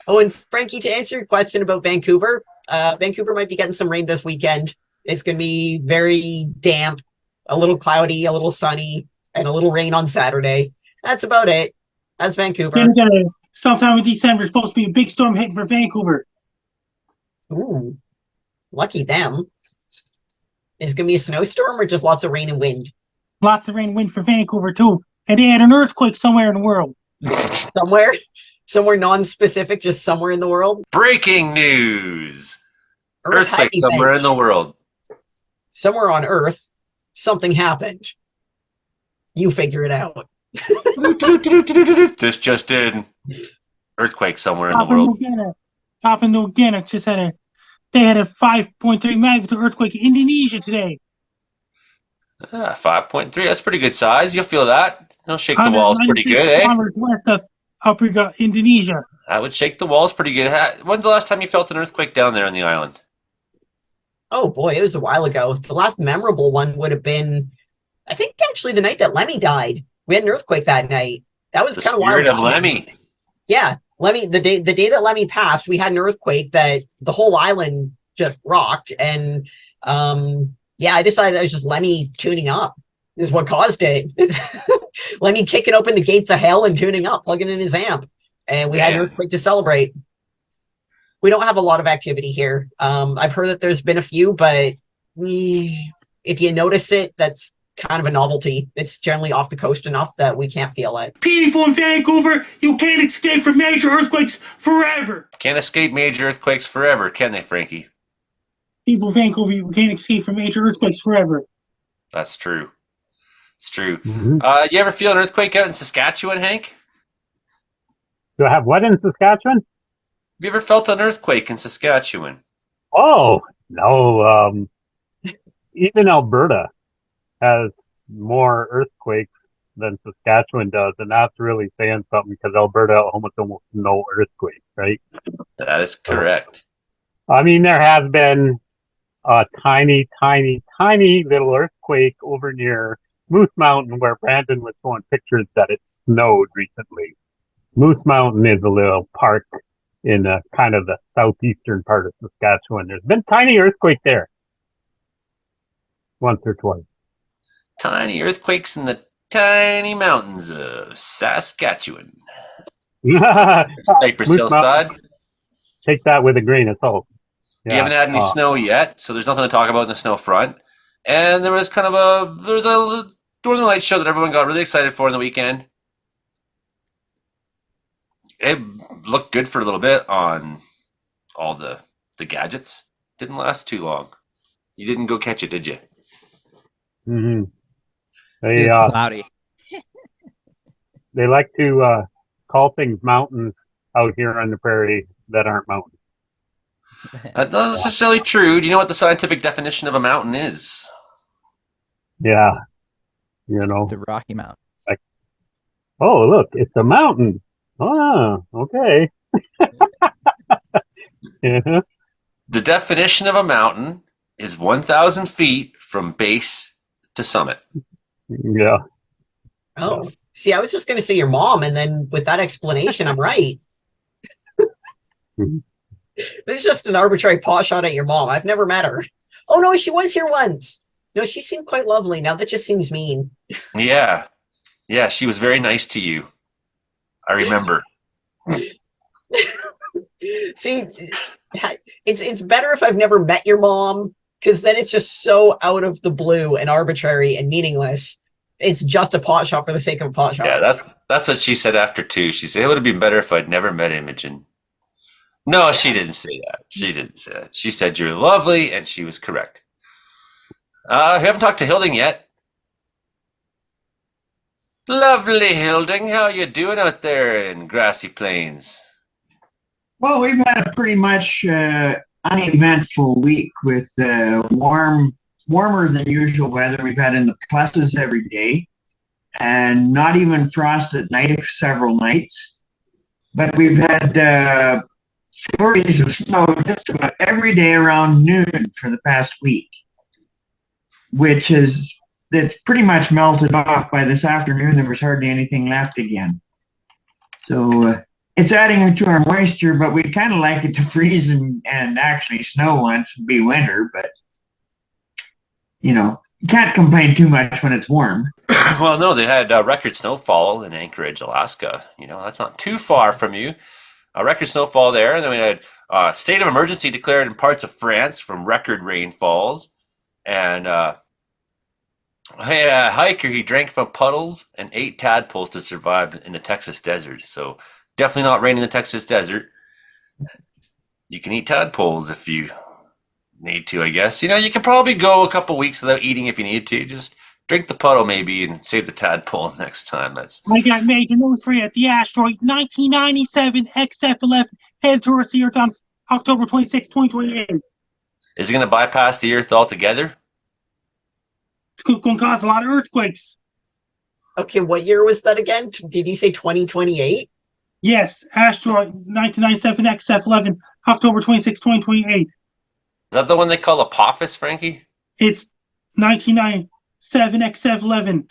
Oh, and Frankie, to answer your question about Vancouver, Vancouver might be getting some rain this weekend. It's going to be very damp, a little cloudy, a little sunny, and a little rain on Saturday. That's about it. That's Vancouver. Then we got sometime in December supposed to be a big storm hitting for Vancouver. Ooh, lucky them. Is it going to be a snowstorm or just lots of rain and wind? Lots of rain and wind for Vancouver too. And they had an earthquake somewhere in the world. Somewhere non-specific, just somewhere in the world. Breaking news. Earth had Earthquake an somewhere event. in the world. Somewhere on Earth, something happened. You figure it out. This just in. Earthquake somewhere in the world. Papua New Guinea just had a 5.3 magnitude earthquake in Indonesia today. 5.3. That's pretty good size. You'll feel that. It'll shake the walls pretty good, eh? Kilometers west of Africa, Indonesia. That would shake the walls pretty good. When's the last time you felt an earthquake down there on the island? Oh boy, it was a while ago. The last memorable one would have been, I think, actually the night that Lemmy died. We had an earthquake that night. That was kind of wild. The spirit of Lemmy. Yeah, Lemmy. The day that Lemmy passed, we had an earthquake that the whole island just rocked, and yeah, I decided that was just Lemmy tuning up. Is what caused it. Lemmy kicking open the gates of hell and tuning up, plugging in his amp, and we had an earthquake to celebrate. We don't have a lot of activity here. I've heard that there's been a few, but if you notice it, that's kind of a novelty. It's generally off the coast enough that we can't feel it. People in Vancouver, you can't escape from major earthquakes forever. Can't escape major earthquakes forever, can they, Frankie? People in Vancouver, you can't escape from major earthquakes forever. That's true. It's true. Mm-hmm. You ever feel an earthquake out in Saskatchewan, Hank? Do I have what in Saskatchewan? Have you ever felt an earthquake in Saskatchewan? Oh, no. Even Alberta has more earthquakes than Saskatchewan does, and that's really saying something because Alberta almost no earthquakes, right? That is correct. I mean, there has been a tiny little earthquake over near Moose Mountain where Brandon was showing pictures that it snowed recently. Moose Mountain is a little park in kind of the southeastern part of Saskatchewan. There's been tiny earthquake there. Once or twice. Tiny earthquakes in the tiny mountains of Saskatchewan. Cypress Hillside. Take that with a grain of salt. Yeah. You haven't had any snow yet, so there's nothing to talk about in the snow front. And there was a Northern Lights show that everyone got really excited for in the weekend. It looked good for a little bit on all the gadgets. Didn't last too long. You didn't go catch it, did you? Mm-hmm. It's cloudy. They like to call things mountains out here on the prairie that aren't mountains. That's not necessarily true. Do you know what the scientific definition of a mountain is? Yeah. You know. The Rocky Mountains. Like, oh, look, it's a mountain. Oh, okay. Yeah. The definition of a mountain is 1,000 feet from base to summit. Yeah. Oh, see, I was just going to say your mom, and then with that explanation, I'm right. This is just an arbitrary pot shot at your mom. I've never met her. Oh, no, she was here once. No, she seemed quite lovely. Now that just seems mean. Yeah. Yeah, she was very nice to you. I remember. See, it's better if I've never met your mom, because then it's just so out of the blue and arbitrary and meaningless. It's just a pot shot for the sake of a pot shot. Yeah, that's what she said after too. She said it would have been better if I'd never met Imogen. No, she didn't say that. She didn't say that. She said you're lovely, and she was correct. We haven't talked to Hilding yet. Lovely Hilding, how you doing out there in Grassy Plains? Well, we've had a pretty much uneventful week with warmer than usual weather. We've had in the pluses every day, and not even frost at night for several nights. But we've had flurries of snow just about every day around noon for the past week, which is it's pretty much melted off by this afternoon. There was hardly anything left again. So it's adding to our moisture, but we'd kind of like it to freeze and actually snow once and be winter. But you can't complain too much when it's warm. Well, no, they had record snowfall in Anchorage, Alaska. That's not too far from you. A record snowfall there, and then we had state of emergency declared in parts of France from record rainfalls. And I had a hiker, he drank from puddles and ate tadpoles to survive in the Texas desert. So definitely not rain in the Texas desert. You can eat tadpoles if you need to, I guess. You could probably go a couple weeks without eating if you need to. Just drink the puddle maybe and save the tadpoles next time. I got major news for you. The asteroid 1997 XF11 headed towards the Earth on October 26, 2028. Is it going to bypass the Earth altogether? It's going to cause a lot of earthquakes. Okay, what year was that again? Did you say 2028? Yes, asteroid 1997 XF11, October 26, 2028. Is that the one they call Apophis, Frankie? It's 1997 XF11.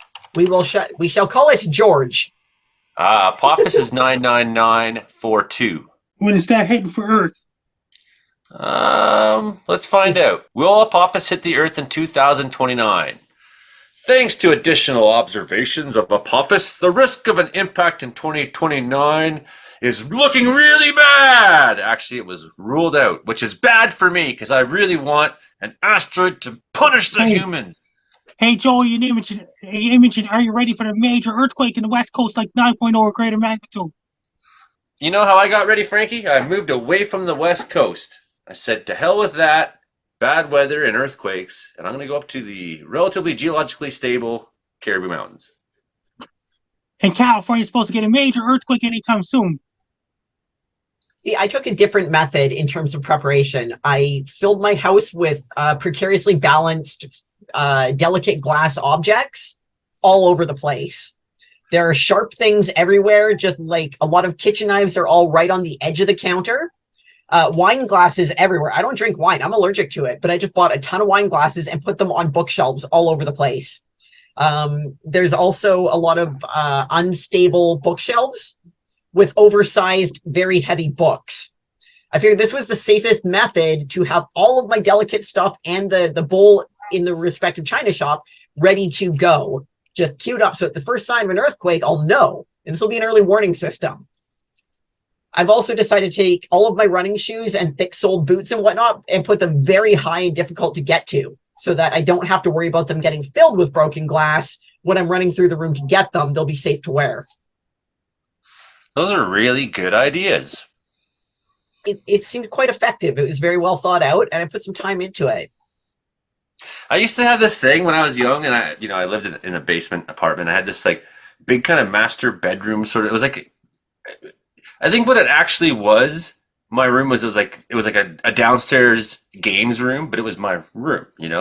We shall call it George. Apophis is 99942. When is that heading for Earth? Let's find out. Will Apophis hit the Earth in 2029? Thanks to additional observations of Apophis, the risk of an impact in 2029 is looking really bad. Actually, it was ruled out, which is bad for me because I really want an asteroid to punish the humans. Hey, Joey and Imogen, are you ready for a major earthquake in the West Coast, like 9.0 or greater magnitude? You know how I got ready, Frankie? I moved away from the West Coast. I said, to hell with that. Bad weather and earthquakes, and I'm going to go up to the relatively geologically stable Caribou Mountains. And California's supposed to get a major earthquake anytime soon. See, I took a different method in terms of preparation. I filled my house with precariously balanced, delicate glass objects all over the place. There are sharp things everywhere, just like a lot of kitchen knives are all right on the edge of the counter. Wine glasses everywhere. I don't drink wine. I'm allergic to it, but I just bought a ton of wine glasses and put them on bookshelves all over the place. There's also a lot of unstable bookshelves with oversized, very heavy books. I figured this was the safest method to have all of my delicate stuff and the bowl in the respective china shop ready to go, just queued up. So at the first sign of an earthquake, I'll know. And this will be an early warning system. I've also decided to take all of my running shoes and thick-soled boots and whatnot and put them very high and difficult to get to so that I don't have to worry about them getting filled with broken glass when I'm running through the room to get them. They'll be safe to wear. Those are really good ideas. It seemed quite effective. It was very well thought out, and I put some time into it. I used to have this thing when I was young, and I lived in a basement apartment. I had this like big kind of master bedroom sort of. It was like, I think what it actually was, my room was like a downstairs games room, but it was my room, and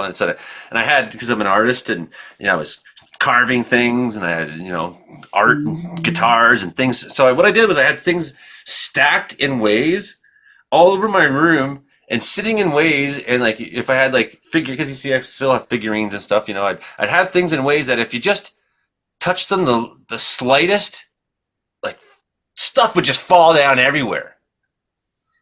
I had, because I'm an artist, and I was carving things, and I had art and guitars and things. So what I did was I had things stacked in ways all over my room and sitting in ways, and like if I had like because you see I still have figurines and stuff, I'd have things in ways that if you just touch them the slightest, like stuff would just fall down everywhere.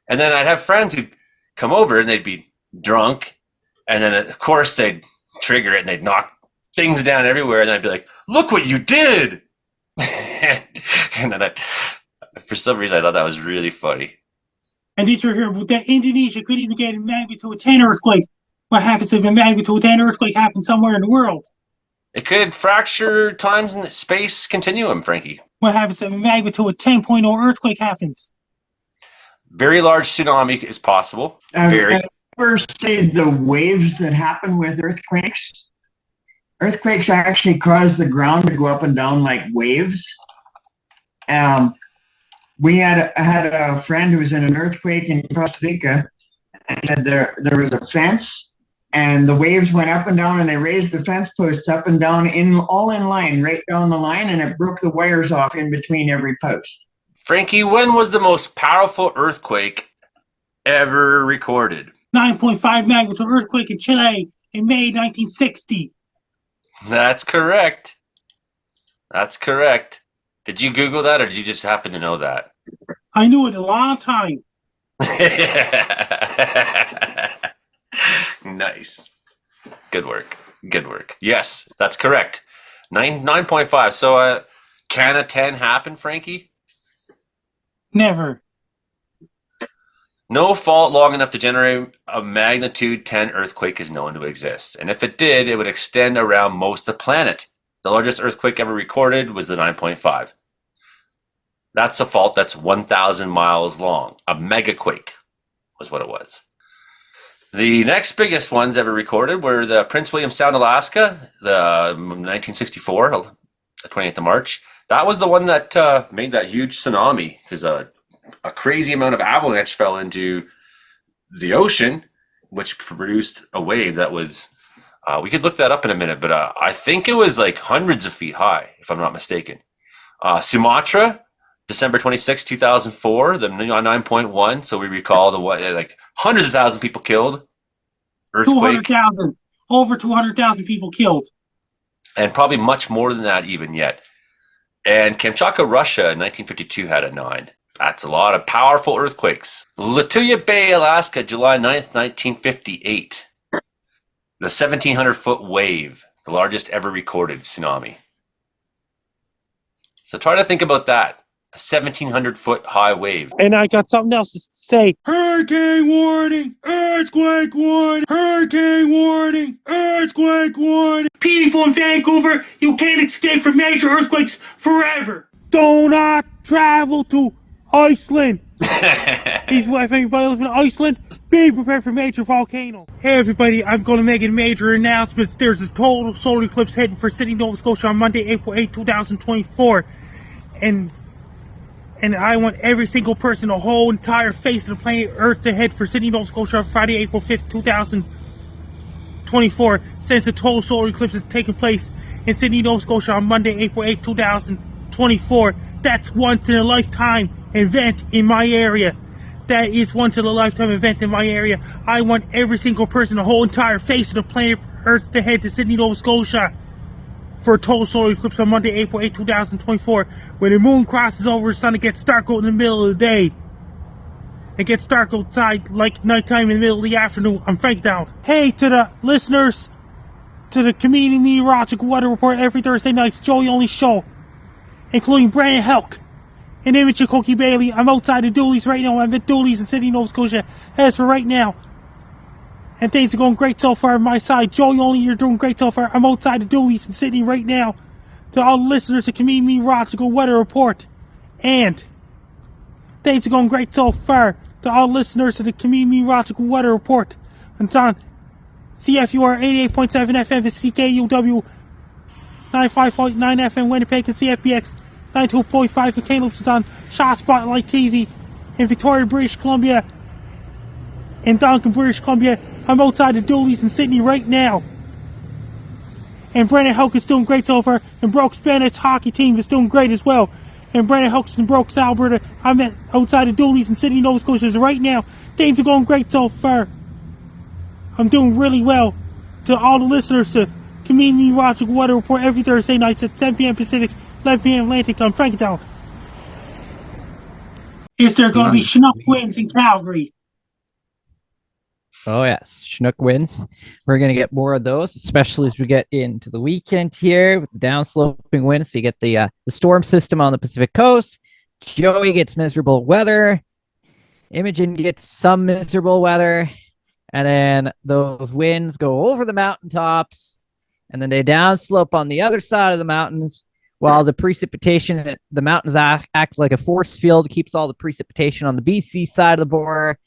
And then I'd have friends who'd come over and they'd be drunk, and then of course they'd trigger it and they'd knock things down everywhere, and I'd be like, look what you did. And then for some reason I thought that was really funny. And did you hear that Indonesia could even get a magnitude 10 earthquake? What happens if a magnitude 10 earthquake happens somewhere in the world? It could fracture times and space continuum, Frankie. What happens if a magnitude 10.0 earthquake happens? Very large tsunami is possible. Have you ever seen the waves that happen with earthquakes? Earthquakes actually cause the ground to go up and down like waves. We had a friend who was in an earthquake in Costa Rica, and there was a fence, and the waves went up and down, and they raised the fence posts up and down all in line, right down the line, and it broke the wires off in between every post. Frankie, when was the most powerful earthquake ever recorded? 9.5 magnitude earthquake in Chile in May 1960. That's correct. That's correct. Did you Google that, or did you just happen to know that? I knew it a long time. Nice. Good work. Good work. Yes, that's correct. 9.5. So, can a 10 happen, Frankie? Never. No fault long enough to generate a magnitude 10 earthquake is known to exist. And if it did, it would extend around most of the planet. The largest earthquake ever recorded was the 9.5. That's a fault that's 1,000 miles long. A megaquake was what it was. The next biggest ones ever recorded were the Prince William Sound, Alaska, the 1964, the 28th of March. That was the one that made that huge tsunami because a crazy amount of avalanche fell into the ocean, which produced a wave that was, we could look that up in a minute, but I think it was like hundreds of feet high, if I'm not mistaken. Sumatra, December 26, 2004, the 9.1. So we recall the like hundreds of thousands of people killed. Earthquake. 200,000. Over 200,000 people killed. And probably much more than that even yet. And Kamchatka, Russia in 1952 had a 9. That's a lot of powerful earthquakes. Lituya Bay, Alaska, July 9th, 1958. The 1,700-foot wave, the largest ever recorded tsunami. So try to think about that. A 1,700-foot high wave. And I got something else to say. Hurricane warning! Earthquake warning! Hurricane warning! Earthquake warning! People in Vancouver, you can't escape from major earthquakes forever! Do not travel to Iceland! If anybody lives in Iceland, be prepared for major volcano. Hey everybody, I'm going to make a major announcement. There's this total solar eclipse heading for Sydney, Nova Scotia on Monday, April 8, 2024. And I want every single person, the whole entire face of the planet Earth, to head for Sydney, Nova Scotia on Friday, April 5th, 2024, since the total solar eclipse is taking place in Sydney, Nova Scotia on Monday, April 8th, 2024. That's once in a lifetime event in my area. That is once in a lifetime event in my area. I want every single person, the whole entire face of the planet Earth, to head to Sydney, Nova Scotia for a total solar eclipse on Monday, April 8, 2024. When the moon crosses over the sun, it gets dark out in the middle of the day. It gets dark outside like nighttime in the middle of the afternoon. I'm Frank Down. Hey, to the listeners, to the Comedian Meteorological Weather Report every Thursday night's Joey Only show, including Brandon Helk and Imogen Cookie Bailey. I'm outside of Dooley's right now. I'm at Dooley's in Sydney, Nova Scotia. As for right now, and things are going great so far on my side. Joey Only, you're doing great so far. I'm outside of Dooley's in Sydney right now. To all the listeners of Comedian Meteorological Weather Report. And things are going great so far. To all listeners of the Comedian Meteorological Weather Report. It's on CFUR 88.7 FM and CKUW 95.9 FM Winnipeg and CFBX 92.5 in Kamloops. It's on Shaw Spotlight TV in Victoria, British Columbia. In Duncan, British Columbia. I'm outside of Dooley's in Sydney right now. And Brennan Hulk is doing great so far. And Brooks Bennett's hockey team is doing great as well. And Brennan Hulk's in Brooks, Alberta. I'm outside of Dooley's in Sydney, Nova Scotia right now. Things are going great so far. I'm doing really well. To all the listeners to Comedian Meteorological Weather Report every Thursday nights at 7 p.m. Pacific, 11 p.m. Atlantic. I'm Frank Down. Is there going to be Chinook winds in Calgary? Oh yes, Chinook winds. We're gonna get more of those, especially as we get into the weekend here with the downsloping winds. So you get the storm system on the Pacific coast. Joey gets miserable weather. Imogen gets some miserable weather, and then those winds go over the mountaintops, and then they downslope on the other side of the mountains. While the precipitation, the mountains act like a force field, keeps all the precipitation on the BC side of the border.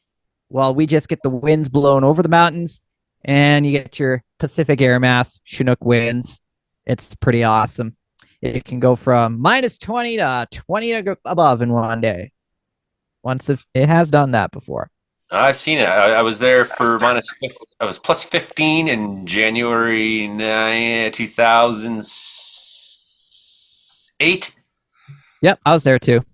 Well, we just get the winds blown over the mountains, and you get your Pacific air mass Chinook winds. It's pretty awesome. It can go from minus 20 to 20 above in one day. It has done that before. I've seen it. I was there for I was plus 15 in January 2008. Yep, I was there too.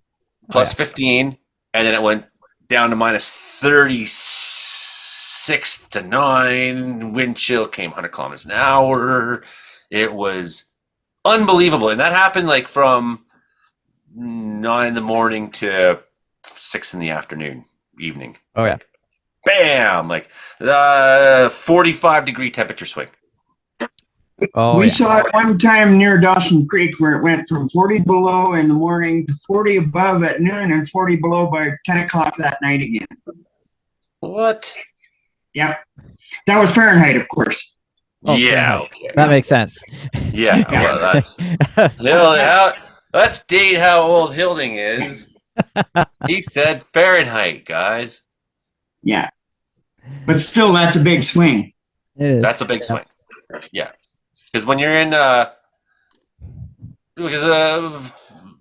Plus 15, and then it went down to minus 36 to 9. Wind chill came 100 kilometers an hour. It was unbelievable. And that happened like from 9 in the morning to 6 in the afternoon, evening. Oh yeah. Bam! Like 45-degree temperature swing. Oh we yeah. saw it one time near Dawson Creek where it went from 40 below in the morning to 40 above at noon and 40 below by 10 o'clock that night again. What? Yep. That was Fahrenheit, of course. Oh, yeah, Fahrenheit. okay. That makes sense. Yeah, well, let's date how old Hilding is. He said Fahrenheit, guys. Yeah. But still, that's a big swing. It is. That's a big swing. Yeah. Because when you're in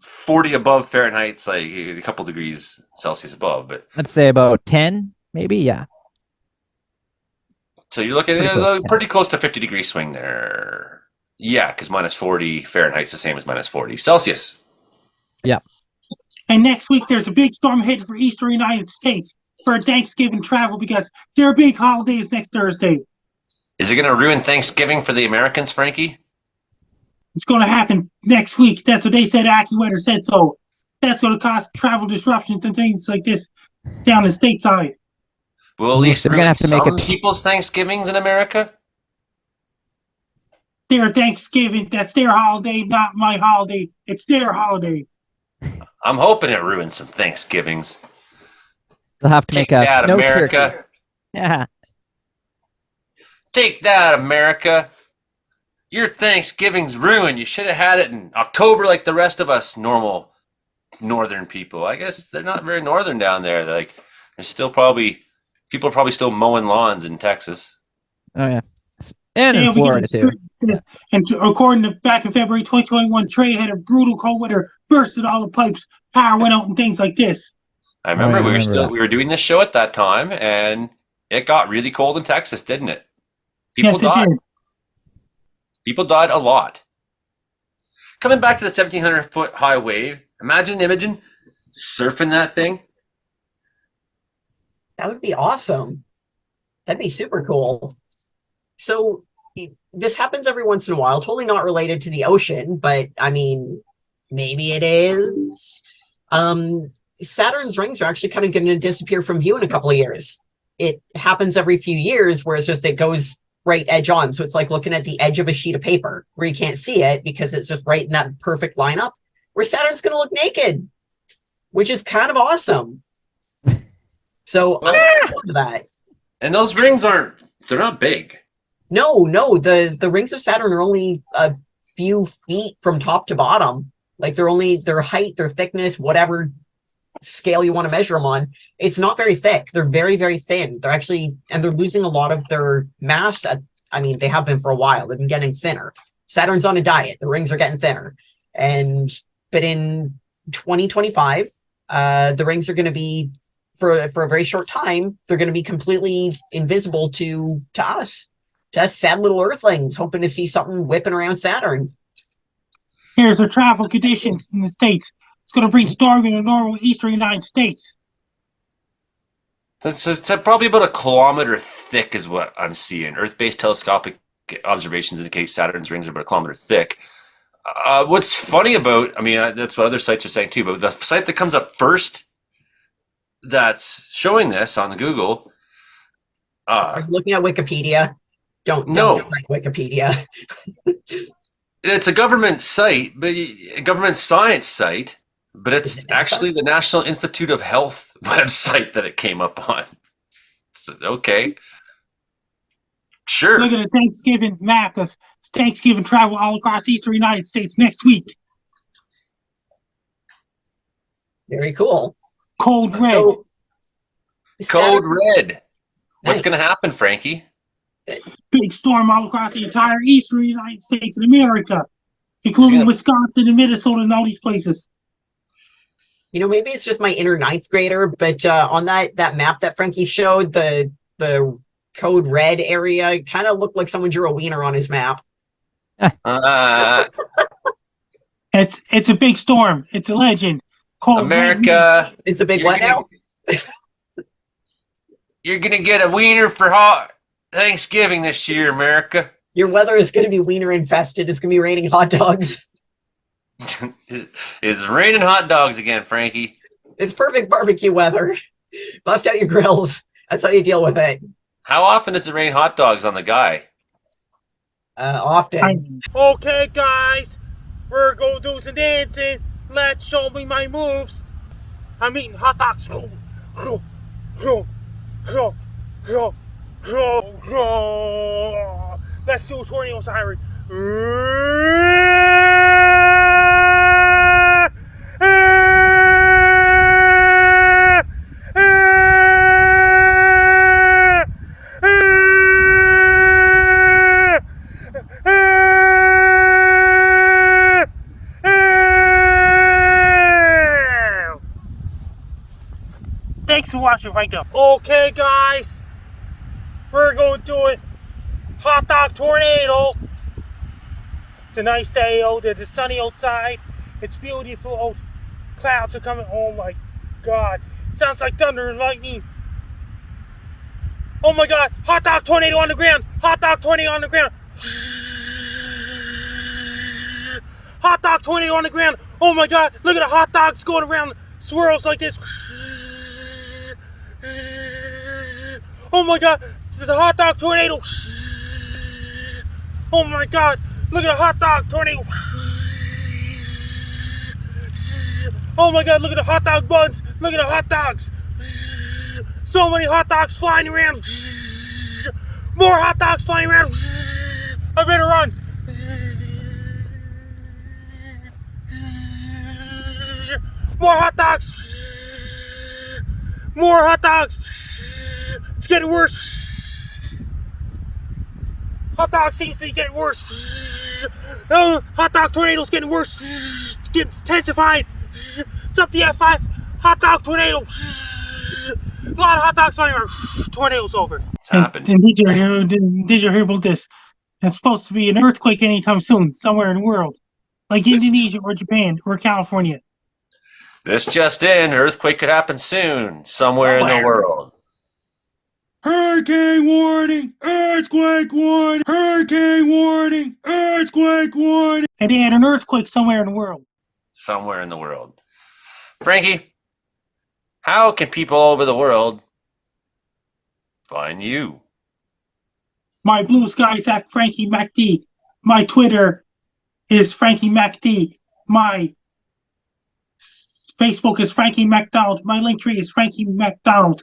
40 above Fahrenheit's like a couple degrees Celsius above, but I'd say about 10, maybe. Yeah. so you're looking Pretty at close a to pretty close to 50-degree swing there. Yeah, because minus 40 Fahrenheit's the same as minus 40 Celsius. Yeah. And next week, there's a big storm headed for Eastern United States for Thanksgiving travel because there are big holidays next Thursday. Is it going to ruin Thanksgiving for the Americans, Frankie? It's going to happen next week. That's what they said. AccuWeather said so. That's going to cause travel disruptions and things like this down the stateside. Will at least They're gonna ruin have to make some it- people's Thanksgivings in America? Their Thanksgiving, that's their holiday, not my holiday. It's their holiday. I'm hoping it ruins some Thanksgivings. They'll have to Take make a that, snow America. turkey. Yeah. Take that, America. Your Thanksgiving's ruined. You should have had it in October like the rest of us normal northern people. I guess they're not very northern down there. Like, there's still probably people are probably still mowing lawns in Texas. Oh yeah. And in Yeah, we Florida get- too. And according to back in February 2021, Trey had a brutal cold winter, bursted all the pipes, power went out, and things like this. I remember I we remember that. were doing this show at that time, and it got really cold in Texas, didn't it? People Yes, died. it did. People died a lot. Coming back to the 1,700-foot high wave, imagine Imogen surfing that thing. That would be awesome. That'd be super cool. So this happens every once in a while, totally not related to the ocean, but I mean, maybe it is. Saturn's rings are actually kind of going to disappear from view in a couple of years. It happens every few years where it's just, it goes right edge on. So it's like looking at the edge of a sheet of paper where you can't see it because it's just right in that perfect lineup where Saturn's going to look naked, which is kind of awesome. So I'm into that. And those rings they're not big. No, the rings of Saturn are only a few feet from top to bottom. Like their height, their thickness, whatever scale you want to measure them on. It's not very thick. They're very, very thin. They're losing a lot of their mass. They have been for a while. They've been getting thinner. Saturn's on a diet. The rings are getting thinner. But in 2025, the rings are going to be, for a very short time, they're going to be completely invisible to us. Just sad little earthlings hoping to see something whipping around Saturn. Here's our travel conditions in the States. It's going to bring storm in the normal Eastern United States. It's probably about a kilometer thick is what I'm seeing. Earth-based telescopic observations indicate Saturn's rings are about a kilometer thick. What's funny about, that's what other sites are saying too, but the site that comes up first that's showing this on the Google. Are you looking at Wikipedia? Don't write Wikipedia. It's a government site, but a government science site, but it's actually the National Institute of Health website that it came up on. So, okay. Sure. Look at the Thanksgiving map of Thanksgiving travel all across the Eastern United States next week. Very cool. Cold red. Code red. What's going to happen, Frankie? Big storm all across the entire Eastern United States of America, including Wisconsin and Minnesota and all these places. Maybe it's just my inner ninth grader, but on that map that Frankie showed, the code red area kind of looked like someone drew a wiener on his map. It's a big storm. It's a legend. Cold America. Red. It's a big what now? You're going to get a wiener for hot Thanksgiving this year, America. Your weather is going to be wiener infested. It's going to be raining hot dogs. It's raining hot dogs again, Frankie. It's perfect barbecue weather. Bust out your grills. That's how you deal with it. How often does it rain hot dogs on the guy? Often. Okay, guys, we're gonna do some dancing. Let's show me my moves. I'm eating hot dogs. Let's do a tornado siren. Thanks for watching, Franco. Okay, guys, we're going to do it. Hot dog tornado. It's a nice day out. It's sunny outside. It's beautiful. Clouds are coming. Oh my God. Sounds like thunder and lightning. Oh my God. Hot dog tornado on the ground. Hot dog tornado on the ground. Hot dog tornado on the ground. Oh my God. Look at the hot dogs going around. Swirls like this. Oh my God. This is a hot dog tornado. Oh my God. Look at a hot dog tornado. Oh my God, look at the hot dog buns. Look at the hot dogs. So many hot dogs flying around. More hot dogs flying around. I better run. More hot dogs. More hot dogs. It's getting worse. Hot dog seems to be getting worse. Hot dog tornado's getting worse. It's getting intensified. It's up to F5. Hot dog tornado. A lot of hot dogs flying around. Tornado's over. It's happened. And did you hear about this? It's supposed to be an earthquake anytime soon, somewhere in the world. Like Indonesia or Japan or California. This just in, earthquake could happen soon, somewhere in the world. Hurricane warning! Earthquake warning! Hurricane warning! Earthquake warning! And they had an earthquake somewhere in the world. Somewhere in the world. Frankie, how can people all over the world find you? My blue sky is at Frankie MacD. My Twitter is Frankie MacD. My Facebook is Frankie MacDonald. My Linktree is Frankie MacDonald.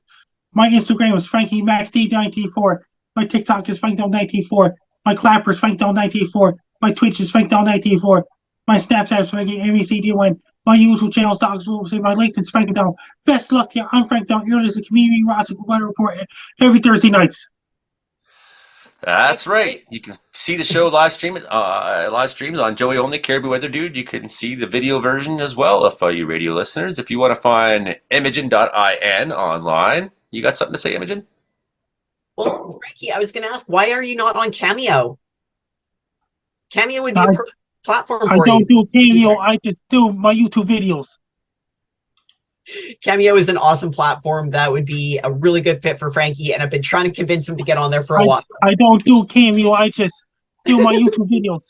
My Instagram is Frankie MacD94. My TikTok is FrankDonald94. My Clapper is FrankDonald94. My Twitch is FrankDonald94. My Snapchat is Frankie MECD1. My YouTube channel is Dogs Wolves. And my LinkedIn is Frankie Donald. Best luck to you. I'm Frank Donald. You're listening to Community Logical Weather Report every Thursday nights. That's right. You can see the show live streams on Joey Only, Caribou Weather Dude. You can see the video version as well if you radio listeners. If you want to find Imogen.in online, you got something to say, Imogen? Well, Frankie, I was going to ask, why are you not on Cameo? Cameo would be a perfect platform for you. I don't do Cameo. I just do my YouTube videos. Cameo is an awesome platform that would be a really good fit for Frankie, and I've been trying to convince him to get on there for a while. I don't do Cameo. I just do my YouTube videos.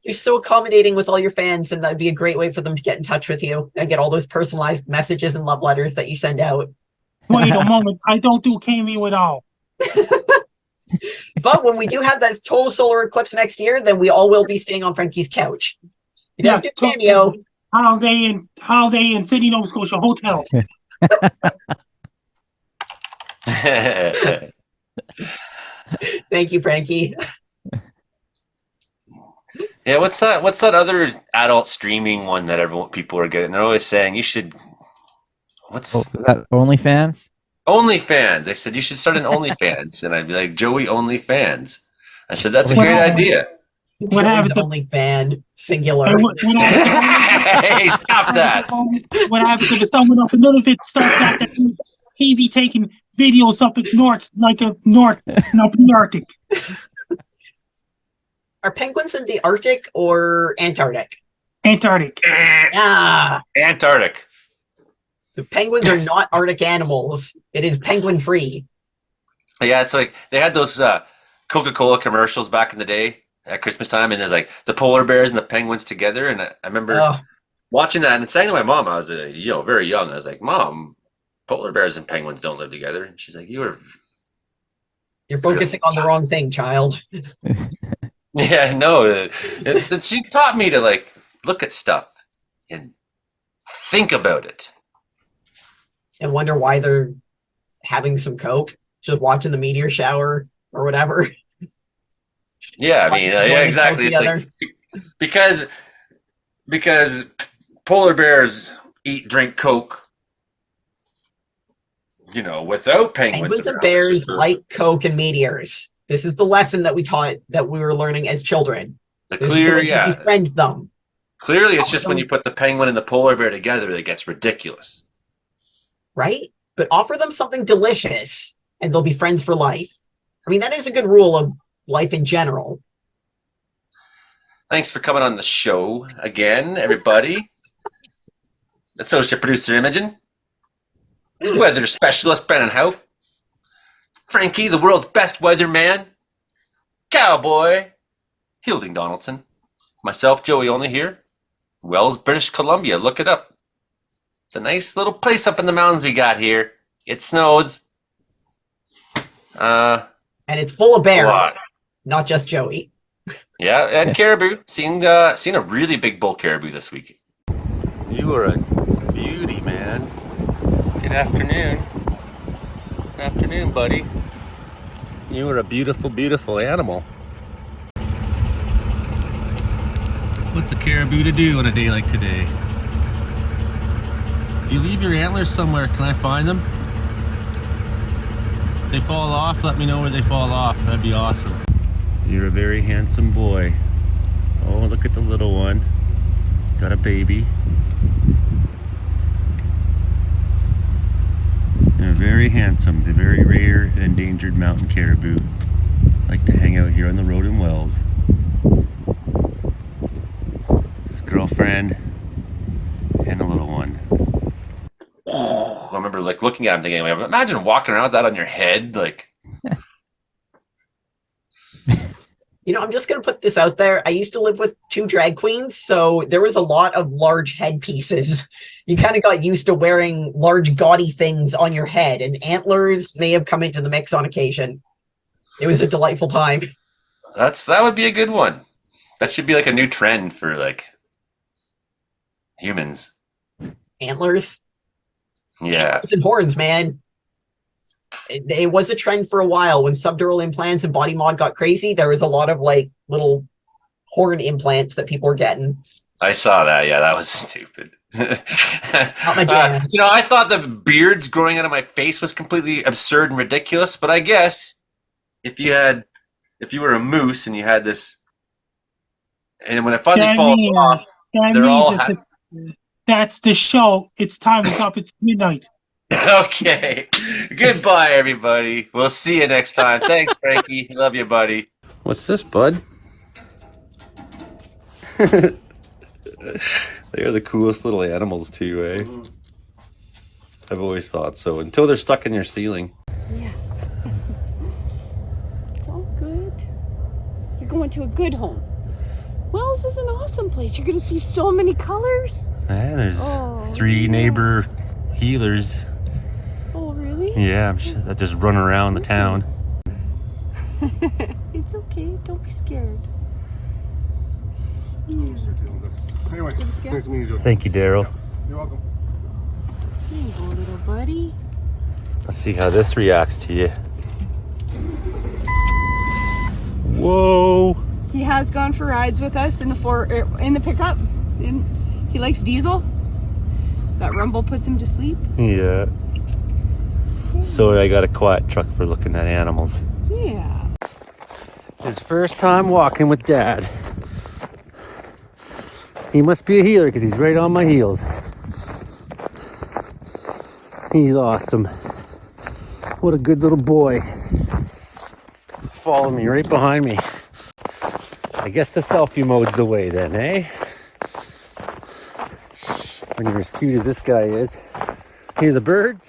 You're so accommodating with all your fans, and that'd be a great way for them to get in touch with you and get all those personalized messages and love letters that you send out. Wait a moment. I don't do Cameo at all. But when we do have that total solar eclipse next year, then we all will be staying on Frankie's couch. He does do Cameo. Holiday in Sydney, Nova Scotia hotel. Thank you, Frankie. Yeah, what's that other adult streaming one that people are getting? They're always saying you should. What's that? OnlyFans? OnlyFans. They said you should start an OnlyFans, and I'd be like, Joey OnlyFans. I said that's a great idea. What happens? OnlyFan singular. Hey, stop that! What happens if someone up in Nunavut starts that he be taking videos up in north, like up in the Arctic? Are penguins in the Arctic or Antarctic? Antarctic. Ah, Antarctic. So penguins are not Arctic animals. It is penguin free. Yeah, it's like they had those Coca-Cola commercials back in the day at Christmas time, and there's like the polar bears and the penguins together, and I remember watching that and saying to my mom, I was very young. I was like, Mom, polar bears and penguins don't live together. And she's like, You're focusing on the wrong thing, child. Yeah, no. She taught me to like look at stuff and think about it. And wonder why they're having some Coke, just watching the meteor shower or whatever. Yeah, I mean, yeah, exactly. It's like because polar bears drink Coke, without penguins. Penguins and bears like Coke and meteors. This is the lesson that we were learning as children. Befriend them. Clearly, it's just when you put the penguin and the polar bear together that gets ridiculous. Right? But offer them something delicious and they'll be friends for life. I mean, that is a good rule of life in general. Thanks for coming on the show again, everybody. Associate producer Imogen. Weather specialist Brennan Hope. Frankie, the world's best weatherman. Cowboy Hilding Donaldson. Myself, Joey Only here. Wells, British Columbia. Look it up. It's a nice little place up in the mountains we got here. It snows. And it's full of bears. Not just Joey. Yeah, and caribou. Seen a really big bull caribou this week. You are a beauty, man. Good afternoon. Afternoon, buddy. You are a beautiful, beautiful animal. What's a caribou to do on a day like today? If you leave your antlers somewhere, can I find them? If they fall off, let me know where they fall off. That'd be awesome. You're a very handsome boy. Oh, look at the little one. Got a baby. They're very handsome. They're very rare and endangered mountain caribou. Like to hang out here on the road in Wells. His girlfriend and a little one. Oh, I remember like looking at him thinking, imagine walking around with that on your head, like. I'm just going to put this out there. I used to live with 2 drag queens, so there was a lot of large headpieces. You kind of got used to wearing large, gaudy things on your head, and antlers may have come into the mix on occasion. It was a delightful time. That would be a good one. That should be like a new trend for like humans. Antlers? Yeah. Antlers and horns, man. It was a trend for a while when subdural implants and body mod got crazy. There was a lot of like little horn implants that people were getting. I saw that. Yeah, that was stupid. Not my jam. I thought the beards growing out of my face was completely absurd and ridiculous. But I guess if you were a moose and you had this, and when it finally falls off, that's the show. It's time. It's up. It's midnight. Okay. Goodbye, everybody. We'll see you next time. Thanks, Frankie. Love you, buddy. What's this, bud? They are the coolest little animals, too, eh? I've always thought so. Until they're stuck in your ceiling. Yeah. It's all good. You're going to a good home. Wells is an awesome place. You're going to see so many colors. Yeah, there's 3 neighbor healers. Oh, really? Yeah, I'm sure that just run around the town. It's okay. Don't be scared. Anyway, nice to meet you. Thank you, Daryl. You're welcome. There you go, little buddy. Let's see how this reacts to you. Whoa! He has gone for rides with us in the pickup. He likes diesel. That rumble puts him to sleep. Yeah. So I got a quiet truck for looking at animals. Yeah. His first time walking with Dad. He must be a healer because he's right on my heels. He's awesome. What a good little boy. Follow me right behind me. I guess the selfie mode's the way then, eh? When you're as cute as this guy is. Hear the birds?